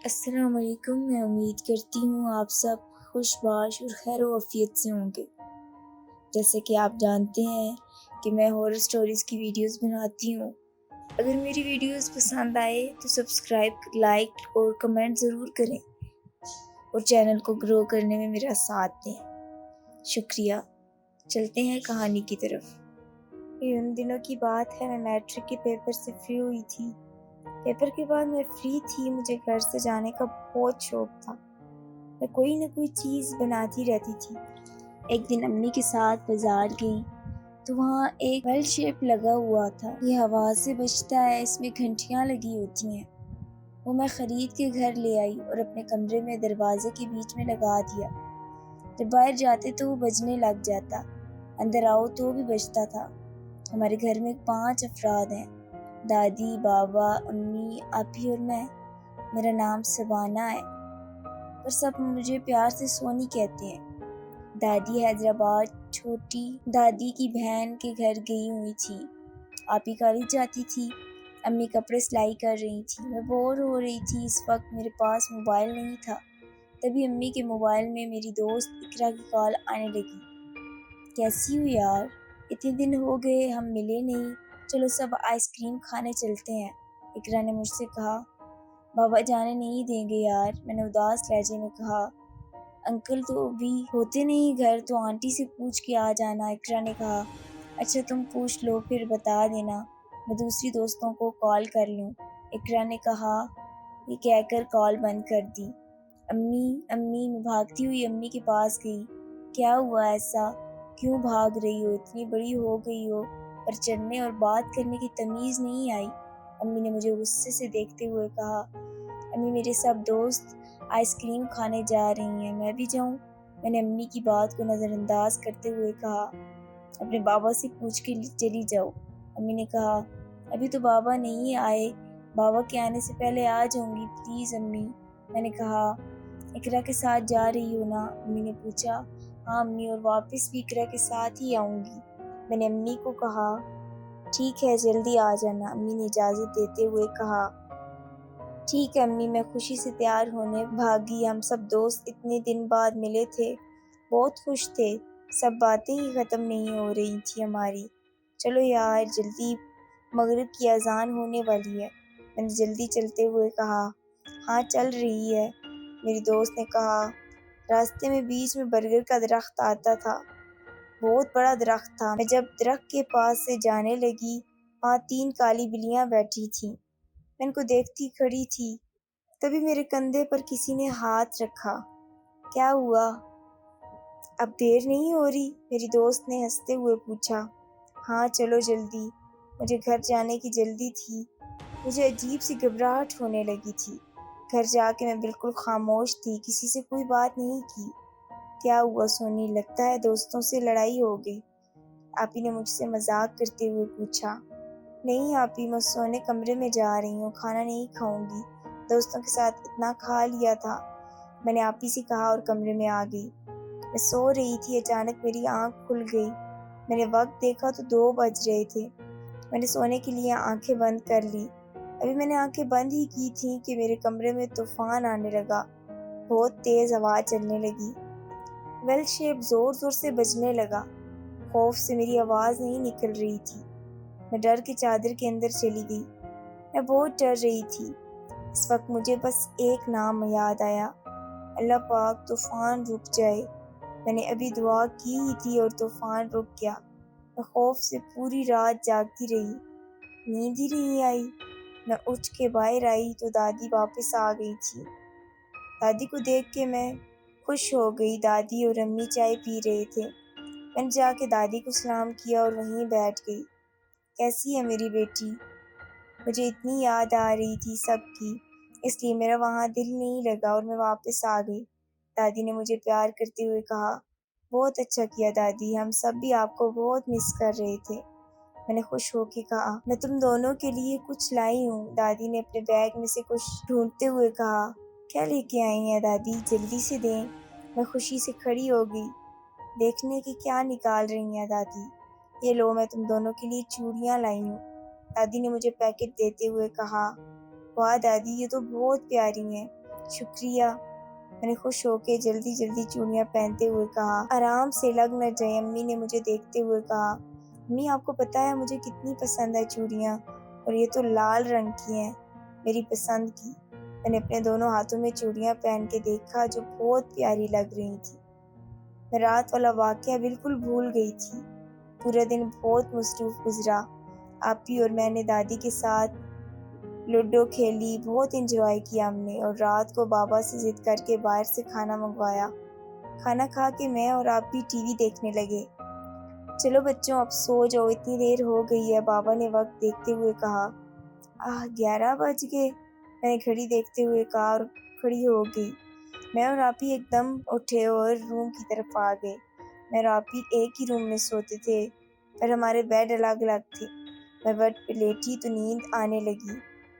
السلام علیکم۔ میں امید کرتی ہوں آپ سب خوش باش اور خیر و عافیت سے ہوں گے۔ جیسے کہ آپ جانتے ہیں کہ میں ہارر سٹوریز کی ویڈیوز بناتی ہوں۔ اگر میری ویڈیوز پسند آئے تو سبسکرائب، لائک اور کمنٹ ضرور کریں اور چینل کو گرو کرنے میں میرا ساتھ دیں۔ شکریہ۔ چلتے ہیں کہانی کی طرف۔ یہ ان دنوں کی بات ہے، میں میٹرک کے پیپر سے فری ہوئی تھی۔ پیپر کے بعد میں فری تھی، مجھے گھر سے جانے کا بہت شوق تھا۔ میں کوئی نہ کوئی چیز بناتی رہتی تھی۔ ایک دن امی کے ساتھ بازار گئی تو وہاں ایک بیل شیپ لگا ہوا تھا۔ یہ ہوا سے بجتا ہے، اس میں گھنٹیاں لگی ہوتی ہیں۔ وہ میں خرید کے گھر لے آئی اور اپنے کمرے میں دروازے کے بیچ میں لگا دیا۔ جب باہر جاتے تو وہ بجنے لگ جاتا، اندر آؤ تو بھی بجتا تھا۔ ہمارے گھر میں 5 افراد ہیں، دادی، بابا، امی، آپی اور میں۔ میرا نام سبانہ ہے، پر سب مجھے پیار سے سونی کہتے ہیں۔ دادی حیدرآباد چھوٹی دادی کی بہن کے گھر گئی ہوئی تھی۔ آپی کالج جاتی تھی، امی کپڑے سلائی کر رہی تھی۔ میں بور ہو رہی تھی، اس وقت میرے پاس موبائل نہیں تھا۔ تبھی امی کے موبائل میں میری دوست اقرا کی کال آنے لگی۔ کیسی ہو یار؟ اتنے دن ہو گئے ہم ملے نہیں، چلو سب آئس کریم کھانے چلتے ہیں۔ اقرا نے مجھ سے کہا۔ بابا جانے نہیں دیں گے یار، میں نے اداس لہجے میں کہا۔ انکل تو بھی ہوتے نہیں گھر، تو آنٹی سے پوچھ کے آ جانا، اقرا نے کہا۔ اچھا تم پوچھ لو پھر بتا دینا، میں دوسری دوستوں کو کال کر لوں، اقرا نے کہا۔ یہ کہہ کر کال بند کر دی۔ امی امی، میں بھاگتی ہوئی امی کے پاس گئی۔ کیا ہوا ایسا؟ کیوں بھاگ رہی ہو؟ اتنی بڑی ہو گئی ہو پر چلنے اور بات کرنے کی تمیز نہیں آئی؟ امی نے مجھے غصے سے دیکھتے ہوئے کہا۔ امی میرے سب دوست آئس کریم کھانے جا رہی ہیں، میں بھی جاؤں؟ میں نے امی کی بات کو نظر انداز کرتے ہوئے کہا۔ اپنے بابا سے پوچھ کے چلی جاؤ، امی نے کہا۔ ابھی تو بابا نہیں آئے، بابا کے آنے سے پہلے آ جاؤں گی پلیز امی، میں نے کہا۔ اقرا کے ساتھ جا رہی ہو نا؟ امی نے پوچھا۔ ہاں امی، اور واپس بھی اقرا کے ساتھ ہی آؤں گی، میں نے امی کو کہا۔ ٹھیک ہے جلدی آ جانا، امی نے اجازت دیتے ہوئے کہا۔ ٹھیک ہے امی، میں خوشی سے تیار ہونے بھاگی۔ ہم سب دوست اتنے دن بعد ملے تھے، بہت خوش تھے، سب باتیں ہی ختم نہیں ہو رہی تھی ہماری۔ چلو یار جلدی، مغرب کی اذان ہونے والی ہے، میں نے جلدی چلتے ہوئے کہا۔ ہاں چل رہی ہے، میری دوست نے کہا۔ راستے میں بیچ میں برگر کا درخت آتا تھا، بہت بڑا درخت تھا۔ میں جب درخت کے پاس سے جانے لگی، وہاں 3 کالی بلیاں بیٹھی تھیں۔ میں ان کو دیکھتی کھڑی تھی، تبھی میرے کندھے پر کسی نے ہاتھ رکھا۔ کیا ہوا؟ اب دیر نہیں ہو رہی؟ میری دوست نے ہنستے ہوئے پوچھا۔ ہاں چلو جلدی، مجھے گھر جانے کی جلدی تھی۔ مجھے عجیب سی گھبراہٹ ہونے لگی تھی۔ گھر جا کے میں بالکل خاموش تھی، کسی سے کوئی بات نہیں کی۔ کیا ہوا سونی؟ لگتا ہے دوستوں سے لڑائی ہو گئی، آپی نے مجھ سے مذاق کرتے ہوئے پوچھا۔ نہیں آپی، میں سونے کمرے میں جا رہی ہوں، کھانا نہیں کھاؤں گی، دوستوں کے ساتھ اتنا کھا لیا تھا، میں نے آپی سے کہا اور کمرے میں آ گئی۔ میں سو رہی تھی، اچانک میری آنکھ کھل گئی۔ میں نے وقت دیکھا تو 2 بج رہے تھے۔ میں نے سونے کے لیے آنکھیں بند کر لی۔ ابھی میں نے آنکھیں بند ہی کی تھیں کہ میرے کمرے میں طوفان آنے لگا، بہت تیز ہوا چلنے لگی، ویل شیپ زور زور سے بجنے لگا۔ خوف سے میری آواز نہیں نکل رہی تھی۔ میں ڈر کے چادر کے اندر چلی گئی، میں بہت ڈر رہی تھی۔ اس وقت مجھے بس ایک نام یاد آیا، اللہ پاک طوفان رک جائے۔ میں نے ابھی دعا کی ہی تھی اور طوفان رک گیا۔ میں خوف سے پوری رات جاگتی رہی، نیند ہی نہیں آئی۔ میں اٹھ کے باہر آئی تو دادی واپس آ گئی تھی۔ دادی کو دیکھ کے میں خوش ہو گئی، دادی اور امی چائے پی رہے تھے۔ میں نے جا کے دادی کو سلام کیا اور وہیں بیٹھ گئی۔ کیسی ہے میری بیٹی؟ مجھے اتنی یاد آ رہی تھی سب کی، اس لیے میرا وہاں دل نہیں لگا اور میں واپس آ گئی۔ دادی نے مجھے پیار کرتے ہوئے کہا۔ بہت اچھا کیا دادی، ہم سب بھی آپ کو بہت مس کر رہے تھے، میں نے خوش ہو کے کہا۔ میں تم دونوں کے لیے کچھ لائی ہوں، دادی نے اپنے بیگ میں سے کچھ ڈھونڈتے ہوئے کہا۔ کیا لے کے آئی ہیں دادی؟ جلدی سے دیں، میں خوشی سے کھڑی ہو گئی۔ دیکھنے کی کیا نکال رہی ہیں دادی؟ یہ لو، میں تم دونوں کے لیے چوڑیاں لائی ہوں، دادی نے مجھے پیکٹ دیتے ہوئے کہا۔ واہ دادی، یہ تو بہت پیاری ہیں، شکریہ، میں نے خوش ہو کے جلدی جلدی چوڑیاں پہنتے ہوئے کہا۔ آرام سے لگ نہ جائے، امی نے مجھے دیکھتے ہوئے کہا۔ امی آپ کو پتہ ہے مجھے کتنی پسند ہے چوڑیاں، اور یہ تو لال رنگ کی ہیں، میری پسند کی۔ میں نے اپنے دونوں ہاتھوں میں چوڑیاں پہن کے دیکھا جو بہت پیاری لگ رہی تھی۔ میں رات والا واقعہ بالکل بھول گئی تھی۔ پورا دن بہت مصروف گزرا۔ آپی اور میں نے دادی کے ساتھ لوڈو کھیلی، بہت انجوائے کیا ہم نے، اور رات کو بابا سے ضد کر کے باہر سے کھانا منگوایا۔ کھانا کھا کے میں اور آپی ٹی وی دیکھنے لگے۔ چلو بچوں اب سو جاؤ، اتنی دیر ہو گئی ہے، بابا نے وقت دیکھتے ہوئے کہا۔ 11 بج گئے، میں نے گھڑی دیکھتے ہوئے کہا اور کھڑی ہو گئی۔ میں اور آپی ایک دم اٹھے اور روم کی طرف آ گئے۔ میں اور آپی ایک ہی روم میں سوتے تھے، پر ہمارے بیڈ الگ الگ تھے۔ میں بیڈ پہ لیٹی تو نیند آنے لگی،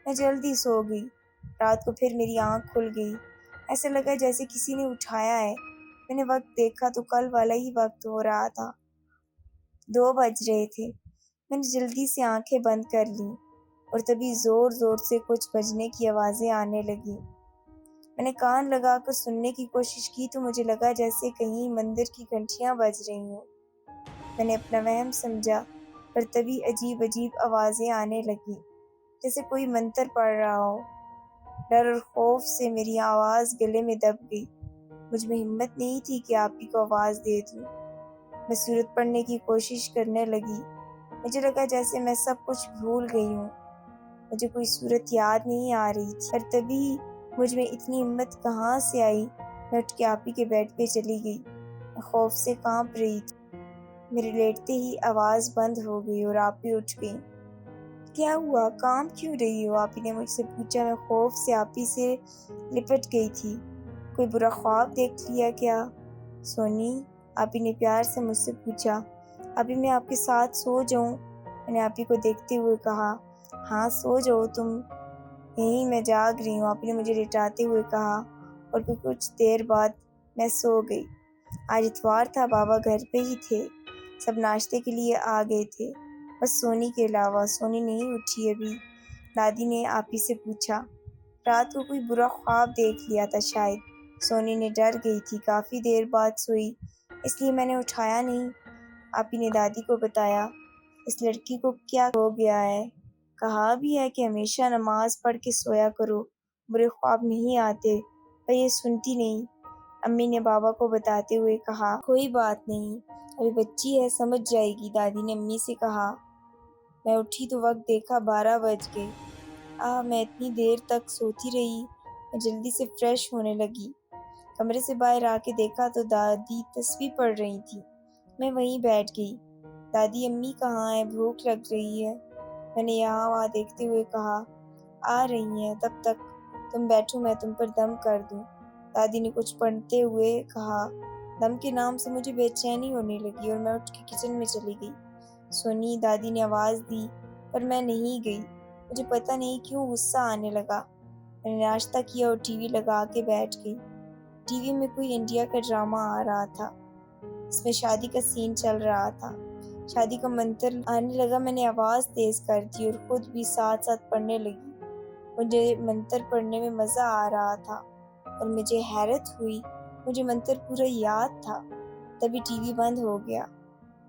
میں جلدی سو گئی۔ رات کو پھر میری آنکھ کھل گئی، ایسا لگا جیسے کسی نے اٹھایا ہے۔ میں نے وقت دیکھا تو کل والا ہی وقت ہو رہا تھا، 2 بج رہے تھے۔ میں نے جلدی سے آنکھیں بند کر لیں اور تبھی زور زور سے کچھ بجنے کی آوازیں آنے لگیں۔ میں نے کان لگا کر سننے کی کوشش کی تو مجھے لگا جیسے کہیں مندر کی گھنٹیاں بج رہی ہوں۔ میں نے اپنا وہم سمجھا، پر تبھی عجیب عجیب آوازیں آنے لگیں، جیسے کوئی منتر پڑھ رہا ہو۔ ڈر اور خوف سے میری آواز گلے میں دب گئی۔ مجھ میں ہمت نہیں تھی کہ آپی کو آواز دے دوں۔ میں سورت پڑھنے کی کوشش کرنے لگی۔ مجھے لگا جیسے میں سب کچھ بھول گئی ہوں، مجھے کوئی صورت یاد نہیں آ رہی تھی۔ پر تبھی مجھ میں اتنی ہمت کہاں سے آئی، میں اٹھ کے آپی کے بیڈ پہ چلی گئی۔ میں خوف سے کانپ رہی تھی۔ میرے لیٹتے ہی آواز بند ہو گئی اور آپی اٹھ گئی۔ کیا ہوا، کانپ کیوں رہی ہو؟ آپی نے مجھ سے پوچھا۔ میں خوف سے آپی سے لپٹ گئی تھی۔ کوئی برا خواب دیکھ لیا کیا سونی؟ آپی نے پیار سے مجھ سے پوچھا۔ ابھی میں آپ کے ساتھ سو جاؤں؟ میں نے آپی کو دیکھتے ہوئے کہا۔ ہاں سو جاؤ تم یہیں، میں جاگ رہی ہوں، آپی نے مجھے لٹاتے ہوئے کہا، اور پھر کچھ دیر بعد میں سو گئی۔ آج اتوار تھا، بابا گھر پہ ہی تھے، سب ناشتے کے لیے آ گئے تھے، بس سونی کے علاوہ۔ سونی نہیں اٹھی ابھی؟ دادی نے آپی سے پوچھا۔ رات کو کوئی برا خواب دیکھ لیا تھا شاید، سونی نے ڈر گئی تھی، کافی دیر بعد سوئی، اس لیے میں نے اٹھایا نہیں، آپی نے دادی کو بتایا۔ اس لڑکی کو کیا ہو گیا ہے؟ کہا بھی ہے کہ ہمیشہ نماز پڑھ کے سویا کرو، برے خواب نہیں آتے، پر یہ سنتی نہیں، امی نے بابا کو بتاتے ہوئے کہا۔ کوئی بات نہیں، ابھی بچی ہے، سمجھ جائے گی، دادی نے امی سے کہا۔ میں اٹھی تو وقت دیکھا 12 بج گئے۔ میں اتنی دیر تک سوتی رہی۔ میں جلدی سے فریش ہونے لگی، کمرے سے باہر آ کے دیکھا تو دادی تسبیح پڑھ رہی تھی۔ میں وہیں بیٹھ گئی۔ دادی امی کہاں ہیں، بھوک لگ رہی ہے، میں نے یہاں وہاں دیکھتے ہوئے کہا۔ آ رہی ہیں، تب تک تم بیٹھو، میں تم پر دم کر دوں، دادی نے کچھ پڑھتے ہوئے کہا۔ دم کے نام سے مجھے بے چینی ہونے لگی اور میں اٹھ کے کچن میں چلی گئی۔ سونی، دادی نے آواز دی، پر میں نہیں گئی۔ مجھے پتہ نہیں کیوں غصہ آنے لگا۔ میں نے ناشتہ کیا اور ٹی وی لگا کے بیٹھ گئی۔ ٹی وی میں کوئی انڈیا کا ڈرامہ آ رہا تھا، اس میں شادی کا سین چل رہا تھا، شادی کا منتر آنے لگا۔ میں نے آواز تیز کر دی اور خود بھی ساتھ ساتھ پڑھنے لگی۔ مجھے منتر پڑھنے میں مزہ آ رہا تھا اور مجھے حیرت ہوئی، مجھے منتر پورا یاد تھا۔ تبھی ٹی وی بند ہو گیا۔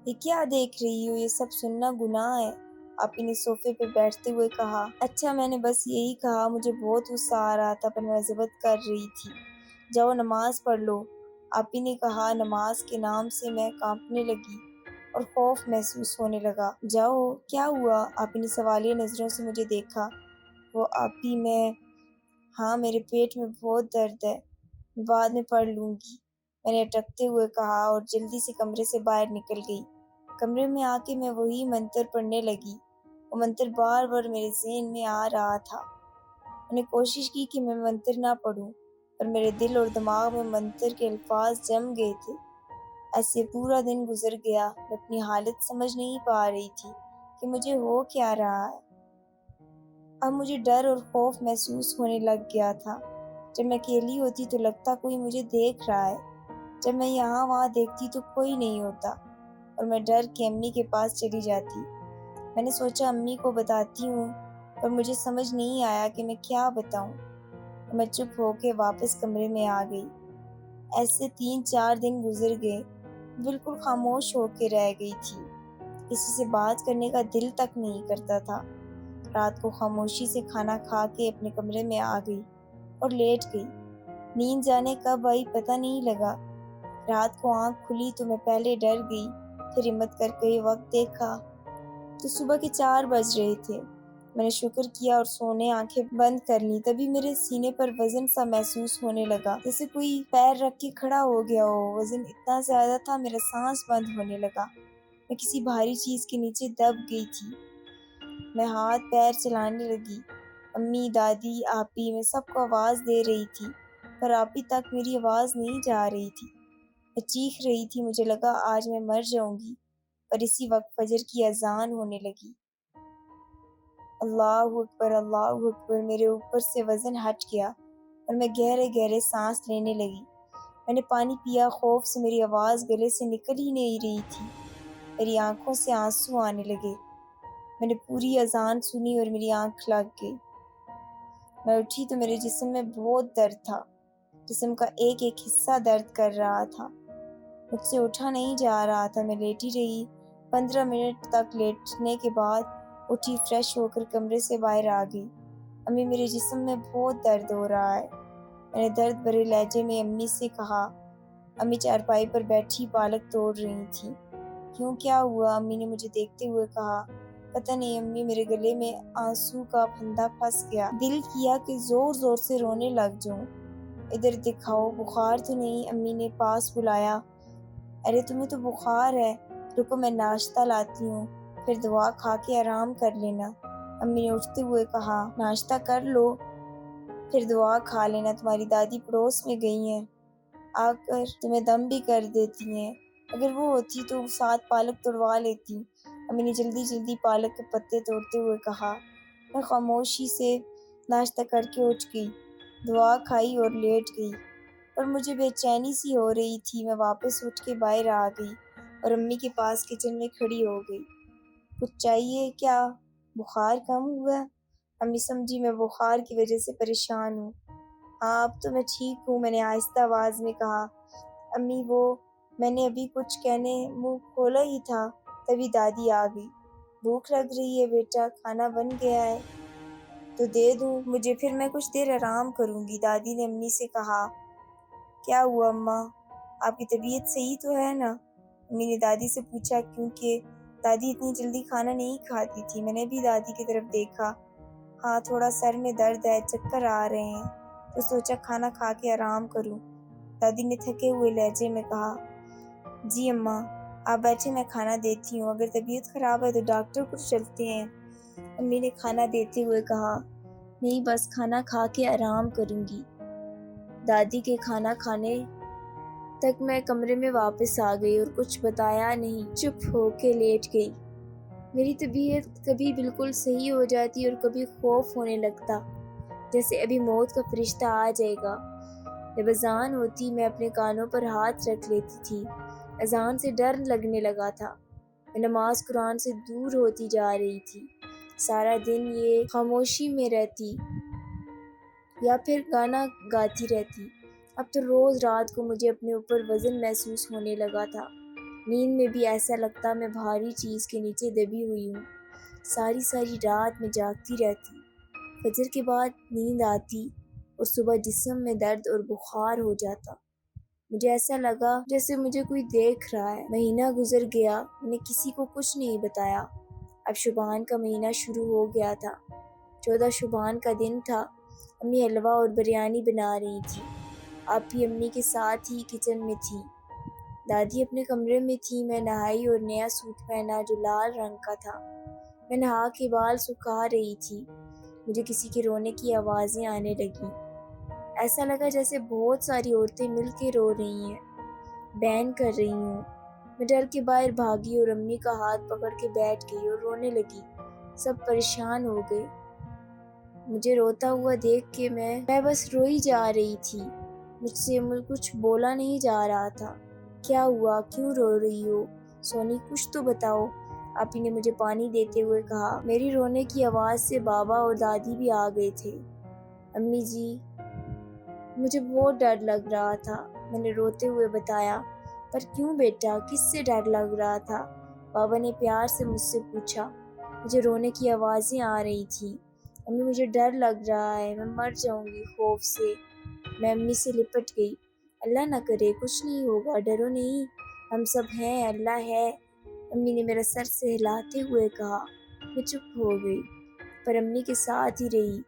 یہ کیا دیکھ رہی ہو، یہ سب سننا گناہ ہے، آپی نے صوفے پہ بیٹھتے ہوئے کہا۔ اچھا، میں نے بس یہی کہا، مجھے بہت غصہ آ رہا تھا، پر میں ضبط کر رہی تھی۔ جاؤ نماز پڑھ لو، آپی نے کہا۔ نماز کے نام سے میں کانپنے لگی اور خوف محسوس ہونے لگا۔ جاؤ، کیا ہوا؟ آپی نے سوالیہ نظروں سے مجھے دیکھا۔ وہ آپی میں، ہاں میرے پیٹ میں بہت درد ہے، میں بعد میں پڑھ لوں گی، میں نے اٹکتے ہوئے کہا اور جلدی سے کمرے سے باہر نکل گئی۔ کمرے میں آ کے میں وہی منتر پڑھنے لگی۔ وہ منتر بار بار میرے ذہن میں آ رہا تھا۔ میں نے کوشش کی کہ میں منتر نہ پڑھوں، پر میرے دل اور دماغ میں منتر کے الفاظ جم گئے تھے۔ ایسے پورا دن گزر گیا، میں اپنی حالت سمجھ نہیں پا رہی تھی کہ مجھے ہو کیا رہا ہے۔ اب مجھے ڈر اور خوف محسوس ہونے لگ گیا تھا۔ جب میں اکیلی ہوتی تو لگتا کوئی مجھے دیکھ رہا ہے، جب میں یہاں وہاں دیکھتی تو کوئی نہیں ہوتا، اور میں ڈر کے امی کے پاس چلی جاتی۔ میں نے سوچا امی کو بتاتی ہوں، پر مجھے سمجھ نہیں آیا کہ میں کیا بتاؤں۔ میں چپ ہو کے واپس کمرے میں آ گئی۔ ایسے 3-4 دن گزر گئے، بالکل خاموش ہو کے رہ گئی تھی، کسی سے بات کرنے کا دل تک نہیں کرتا تھا۔ رات کو خاموشی سے کھانا کھا کے اپنے کمرے میں آ گئی اور لیٹ گئی۔ نیند جانے کب آئی پتہ نہیں لگا۔ رات کو آنکھ کھلی تو میں پہلے ڈر گئی، پھر ہمت کر کے وقت دیکھا تو صبح کے 4 بج رہے تھے۔ میں نے شکر کیا اور سونے آنکھیں بند کر لیں۔ تبھی میرے سینے پر وزن سا محسوس ہونے لگا، جیسے کوئی پیر رکھ کے کھڑا ہو گیا ہو۔ وزن اتنا زیادہ تھا میرا سانس بند ہونے لگا، میں کسی بھاری چیز کے نیچے دب گئی تھی۔ میں ہاتھ پیر چلانے لگی، امی، دادی، آپی، میں سب کو آواز دے رہی تھی، پر آپی تک میری آواز نہیں جا رہی تھی۔ میں چیخ رہی تھی، مجھے لگا آج میں مر جاؤں گی، پر اسی وقت فجر کی اذان ہونے لگی۔ اللہ اکبر، اللہ اکبر، میرے اوپر سے وزن ہٹ گیا اور میں گہرے گہرے سانس لینے لگی۔ میں نے پانی پیا، خوف سے میری آواز گلے سے نکل ہی نہیں رہی تھی، میری آنکھوں سے آنسو آنے لگے۔ میں نے پوری اذان سنی اور میری آنکھ لگ گئی۔ میں اٹھی تو میرے جسم میں بہت درد تھا، جسم کا ایک ایک حصہ درد کر رہا تھا، مجھ سے اٹھا نہیں جا رہا تھا۔ میں لیٹی رہی، 15 منٹ تک لیٹنے کے بعد اٹھی، فریش ہو کر کمرے سے باہر آ گئی۔ امی، میرے جسم میں بہت درد ہو رہا ہے۔ میں نے درد بھرے لہجے میں امی سے کہا۔ امی چارپائی پر بیٹھی پالک توڑ رہی تھی۔ کیوں، کیا ہوا؟ امی نے مجھے دیکھتے ہوئے کہا۔ پتہ نہیں امی، میرے گلے میں آنسو کا پھندا پھنس گیا، دل کیا کہ زور زور سے رونے لگ جاؤں۔ ادھر دکھاؤ، بخار تو نہیں؟ امی نے پاس بلایا۔ ارے تمہیں تو بخار ہے، رکو میں ناشتہ لاتی ہوں، پھر دوا کھا کے آرام کر لینا، امی نے اٹھتے ہوئے کہا۔ ناشتہ کر لو، پھر دوا کھا لینا، تمہاری دادی پڑوس میں گئی ہیں، آ کر تمہیں دم بھی کر دیتی ہیں، اگر وہ ہوتی تو ساتھ پالک توڑوا لیتی، امی نے جلدی جلدی پالک کے پتے توڑتے ہوئے کہا۔ میں خاموشی سے ناشتہ کر کے اٹھ گئی، دوا کھائی اور لیٹ گئی، پر مجھے بے چینی سی ہو رہی تھی۔ میں واپس اٹھ کے باہر آ گئی اور امی کے پاس کچن میں کھڑی ہو گئی۔ کچھ چاہیے کیا؟ بخار کم ہوا؟ امی سمجھی میں بخار کی وجہ سے پریشان ہوں۔ ہاں اب تو میں ٹھیک ہوں، میں نے آہستہ آواز میں کہا۔ امی میں نے ابھی کچھ کہنے منہ کھولا ہی تھا، تبھی دادی آ گئی۔ بھوک لگ رہی ہے بیٹا، کھانا بن گیا ہے تو دے دوں مجھے، پھر میں کچھ دیر آرام کروں گی، دادی نے امی سے کہا۔ کیا ہوا اماں، آپ کی طبیعت صحیح تو ہے نا؟ امی نے دادی سے پوچھا، کیونکہ دادی اتنی جلدی کھانا نہیں کھاتی تھی۔ میں نے بھی دادی کی طرف دیکھا۔ ہاں تھوڑا سر میں درد ہے، چکر آ رہے ہیں، تو سوچا کھانا کھا کے آرام کروں، دادی نے تھکے ہوئے لہجے میں کہا۔ جی اماں، آپ بیٹھے، میں کھانا دیتی ہوں، اگر طبیعت خراب ہے تو ڈاکٹر کو چلتے ہیں، امی نے کھانا دیتے ہوئے کہا۔ نہیں بس کھانا کھا کے آرام کروں گی۔ دادی کے کھانا کھانے تک میں کمرے میں واپس آ گئی اور کچھ بتایا نہیں، چپ ہو کے لیٹ گئی۔ میری طبیعت کبھی بالکل صحیح ہو جاتی اور کبھی خوف ہونے لگتا، جیسے ابھی موت کا فرشتہ آ جائے گا۔ جب اذان ہوتی میں اپنے کانوں پر ہاتھ رکھ لیتی تھی، اذان سے ڈر لگنے لگا تھا، میں نماز قرآن سے دور ہوتی جا رہی تھی۔ سارا دن یہ خاموشی میں رہتی یا پھر گانا گاتی رہتی۔ اب تو روز رات کو مجھے اپنے اوپر وزن محسوس ہونے لگا تھا، نیند میں بھی ایسا لگتا میں بھاری چیز کے نیچے دبی ہوئی ہوں۔ ساری ساری رات میں جاگتی رہتی، فجر کے بعد نیند آتی اور صبح جسم میں درد اور بخار ہو جاتا۔ مجھے ایسا لگا جیسے مجھے کوئی دیکھ رہا ہے۔ مہینہ گزر گیا، میں نے کسی کو کچھ نہیں بتایا۔ اب شعبان کا مہینہ شروع ہو گیا تھا، 14 شعبان کا دن تھا۔ امی حلوہ اور بریانی بنا رہی تھی، آپی امی کے ساتھ ہی کچن میں تھی، دادی اپنے کمرے میں تھی۔ میں نہائی اور نیا سوٹ پہنا جو لال رنگ کا تھا، میں نہا کے بال سکھا رہی تھی، مجھے کسی کے رونے کی آوازیں آنے لگیں، ایسا لگا جیسے بہت ساری عورتیں مل کے رو رہی ہیں، بین کر رہی ہوں۔ میں ڈر کے باہر بھاگی اور امی کا ہاتھ پکڑ کے بیٹھ گئی اور رونے لگی، سب پریشان ہو گئے۔ مجھے روتا ہوا دیکھ کے میں بس روئی جا رہی تھی، مجھ سے کچھ بولا نہیں جا رہا تھا۔ کیا ہوا، کیوں رو رہی ہو سونی، کچھ تو بتاؤ، آپی نے مجھے پانی دیتے ہوئے کہا۔ میری رونے کی آواز سے بابا اور دادی بھی آ گئے تھے۔ امی جی مجھے بہت ڈر لگ رہا تھا، میں نے روتے ہوئے بتایا۔ پر کیوں بیٹا، کس سے ڈر لگ رہا تھا؟ بابا نے پیار سے مجھ سے پوچھا۔ مجھے رونے کی آوازیں آ رہی تھیں۔ امی مجھے ڈر لگ رہا ہے، میں مر جاؤں گی خوف سے۔ میں امی سے لپٹ گئی۔ اللہ نہ کرے، کچھ نہیں ہوگا، ڈرو نہیں، ہم سب ہیں، اللہ ہے، امی نے میرا سر سہلاتے ہوئے کہا۔ میں چپ ہو گئی، پر امی کے ساتھ ہی رہی۔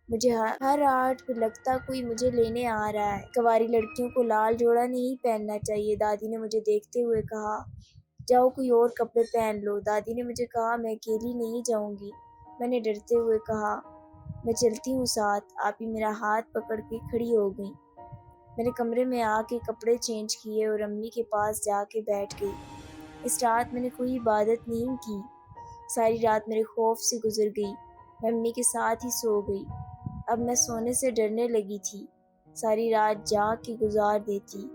مجھے ہر رات کو لگتا کوئی مجھے لینے آ رہا ہے۔ کنواری لڑکیوں کو لال جوڑا نہیں پہننا چاہیے، دادی نے مجھے دیکھتے ہوئے کہا۔ جاؤ کوئی اور کپڑے پہن لو، دادی نے مجھے کہا۔ میں اکیلی نہیں جاؤں گی، میں نے ڈرتے ہوئے کہا۔ میں چلتی ہوں ساتھ، آپ ہی میرا ہاتھ پکڑ کے کھڑی ہو گئی۔ میں نے کمرے میں آ کے کپڑے چینج کیے اور امی کے پاس جا کے بیٹھ گئی۔ اس رات میں نے کوئی عبادت نہیں کی، ساری رات میرے خوف سے گزر گئی۔ میں امی کے ساتھ ہی سو گئی۔ اب میں سونے سے ڈرنے لگی تھی، ساری رات جاگ کے گزار دیتی۔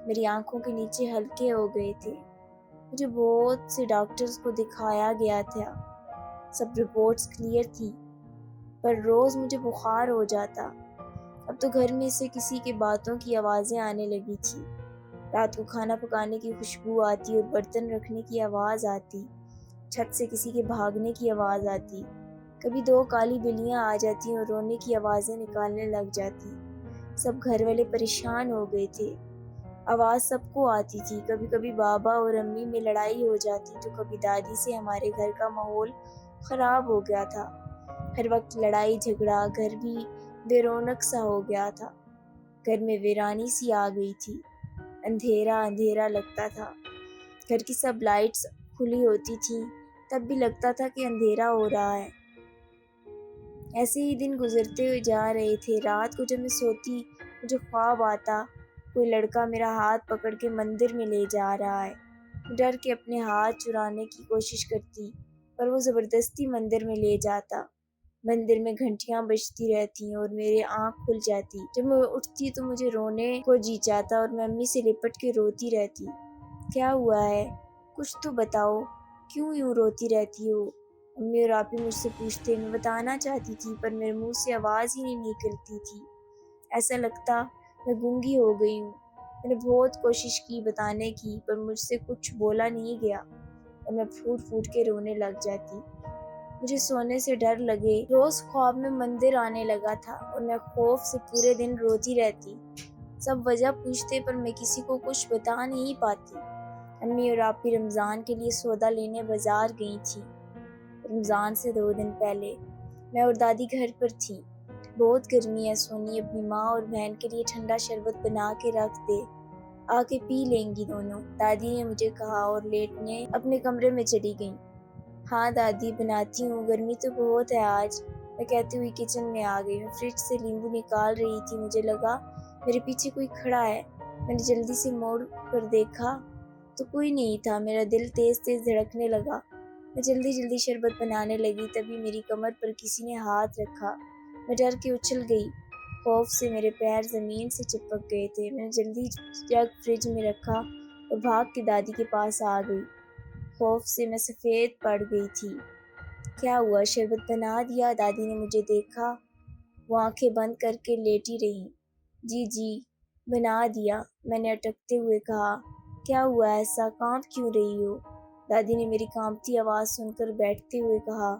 میری آنکھوں کے نیچے ہلکے ہو گئے تھے۔ مجھے بہت سے ڈاکٹرز کو دکھایا گیا تھا، سب رپورٹس کلیئر تھی، پر روز مجھے بخار ہو جاتا۔ اب تو گھر میں سے کسی کے باتوں کی آوازیں آنے لگی تھی۔ رات کو کھانا پکانے کی خوشبو آتی اور برتن رکھنے کی آواز آتی، چھت سے کسی کے بھاگنے کی آواز آتی، کبھی 2 کالی بلیاں آ جاتی اور رونے کی آوازیں نکالنے لگ جاتی۔ سب گھر والے پریشان ہو گئے تھے، آواز سب کو آتی تھی، کبھی کبھی بابا اور امی میں لڑائی ہو جاتی تو کبھی دادی سے۔ ہمارے گھر کا ماحول خراب ہو گیا تھا، ہر وقت لڑائی جھگڑا، گھر بھی بے رونق سا ہو گیا تھا۔ گھر میں ویرانی سی آ گئی تھی، اندھیرا اندھیرا لگتا تھا۔ گھر کی سب لائٹس کھلی ہوتی تھیں، تب بھی لگتا تھا کہ اندھیرا ہو رہا ہے۔ ایسے ہی دن گزرتے ہوئے جا رہے تھے۔ رات کو جب میں سوتی مجھے خواب آتا، کوئی لڑکا میرا ہاتھ پکڑ کے مندر میں لے جا رہا ہے۔ میں ڈر کے اپنے ہاتھ چرانے کی کوشش کرتی، پر وہ زبردستی مندر میں لے جاتا۔ مندر میں گھنٹیاں بجتی رہتی اور میری آنکھ کھل جاتی۔ جب میں اٹھتی تو مجھے رونے کو جی چاہتا اور میں امی سے لپٹ کے روتی رہتی۔ کیا ہوا ہے؟ کچھ تو بتاؤ، کیوں یوں روتی رہتی ہو؟ امی اور آپی مجھ سے پوچھتے۔ میں بتانا چاہتی تھی، پر میرے منہ سے آواز ہی نہیں نکلتی تھی، ایسا لگتا میں گونگی ہو گئی ہوں۔ میں نے بہت کوشش کی بتانے کی، پر مجھ سے کچھ بولا نہیں گیا اور میں پھوٹ پھوٹ کے رونے لگ جاتی۔ مجھے سونے سے ڈر لگے، روز خواب میں مندر آنے لگا تھا اور میں خوف سے پورے دن روتی رہتی۔ سب وجہ پوچھتے، پر میں کسی کو کچھ بتا نہیں پاتی۔ امی اور آپی رمضان کے لیے سودا لینے بازار گئی تھی۔ رمضان سے 2 دن پہلے میں اور دادی گھر پر تھی۔ بہت گرمی ہے سونی، اپنی ماں اور بہن کے لیے ٹھنڈا شربت بنا کے رکھ دے، آ کے پی لیں گی دونوں، دادی نے مجھے کہا اور لیٹنے اپنے کمرے میں چلی گئیں۔ ہاں دادی، بناتی ہوں، گرمی تو بہت ہے آج، میں کہتی ہوئی کچن میں آ گئی۔ میں فریج سے لیمبو نکال رہی تھی، مجھے لگا میرے پیچھے کوئی کھڑا ہے۔ میں نے جلدی سے موڑ کر دیکھا تو کوئی نہیں تھا۔ میرا دل تیز تیز دھڑکنے لگا۔ میں جلدی جلدی شربت بنانے لگی، تبھی میری کمر پر کسی نے ہاتھ رکھا۔ میں ڈر کے اچھل گئی، خوف سے میرے پیر زمین سے چپک گئے تھے۔ میں نے جلدی جگ فریج میں رکھا اور بھاگ کے دادی کے پاس آ گئی۔ خوف سے میں سفید پڑ گئی تھی۔ کیا ہوا، شربت بنا دیا؟ دادی نے مجھے دیکھا، وہ آنکھیں بند کر کے لیٹی رہیں۔ جی جی بنا دیا، میں نے اٹکتے ہوئے کہا۔ کیا ہوا، ایسا کانپ کیوں رہی ہو؟ دادی نے میری کانپتی آواز سن کر بیٹھتے ہوئے کہا۔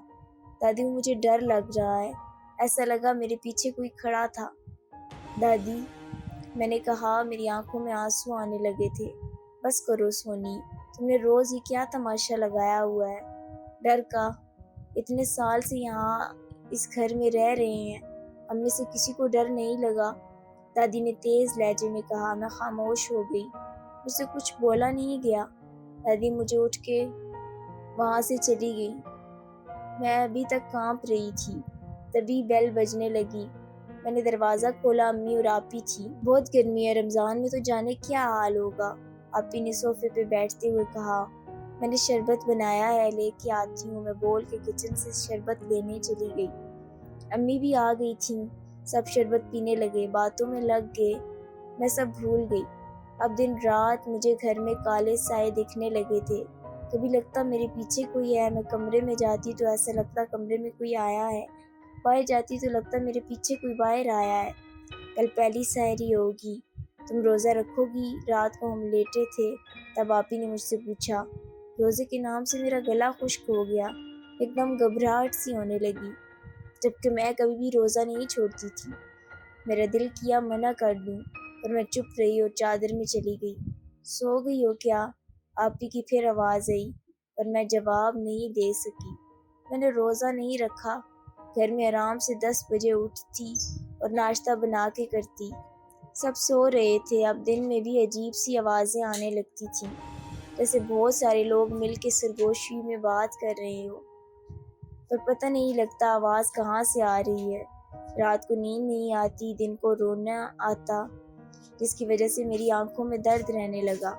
دادی، مجھے ڈر لگ رہا ہے، ایسا لگا میرے پیچھے کوئی کھڑا تھا۔ دادی، میں نے کہا، میری آنکھوں میں آنسو آنے لگے تھے۔ بس کرو سونی، تم نے روز ہی کیا تماشا لگایا ہوا ہے ڈر کا؟ اتنے سال سے یہاں اس گھر میں رہ رہے ہیں، ہم میں سے کسی کو ڈر نہیں لگا؟ دادی نے تیز لہجے میں کہا۔ میں خاموش ہو گئی، مجھ سے کچھ بولا نہیں گیا۔ دادی مجھے اٹھ کے وہاں سے چلی گئی۔ میں ابھی تک کانپ رہی تھی، تبھی بیل بجنے لگی۔ میں نے دروازہ کھولا، امی اور آپی تھی۔ بہت گرمی ہے، رمضان میں تو جانے کیا حال ہوگا، آپی نے صوفے پہ بیٹھتے ہوئے کہا۔ میں نے شربت بنایا ہے، لے کے آتی ہوں، میں بول کے کچن سے شربت لینے چلی گئی۔ امی بھی آ گئی تھیں، سب شربت پینے لگے، باتوں میں لگ گئے، میں سب بھول گئی۔ اب دن رات مجھے گھر میں کالے سائے دکھنے لگے تھے، کبھی لگتا میرے پیچھے کوئی ہے، میں کمرے میں جاتی تو ایسا لگتا کمرے میں کوئی آیا ہے، باہر جاتی تو لگتا میرے پیچھے کوئی باہر آیا ہے۔ کل پہلی سحری ہوگی، تم روزہ رکھو گی؟ رات کو ہم لیٹے تھے، تب آپی نے مجھ سے پوچھا۔ روزے کے نام سے میرا گلا خشک ہو گیا، ایک دم گھبراہٹ سی ہونے لگی، جبکہ میں کبھی بھی روزہ نہیں چھوڑتی تھی۔ میرا دل کیا منع کر دوں، پر میں چپ رہی اور چادر میں چلی گئی۔ سو گئی ہو کیا؟ آپی کی پھر آواز آئی، پر میں جواب نہیں دے سکی۔ میں نے روزہ نہیں رکھا، گھر میں آرام سے 10 بجے اٹھتی اور ناشتہ بنا کے کرتی۔ سب سو رہے تھے، اب دن میں بھی عجیب سی آوازیں آنے لگتی تھیں، جیسے بہت سارے لوگ مل کے سرگوشی میں بات کر رہے ہو، پر پتہ نہیں لگتا آواز کہاں سے آ رہی ہے۔ رات کو نیند نہیں آتی، دن کو رونا آتا، جس کی وجہ سے میری آنکھوں میں درد رہنے لگا۔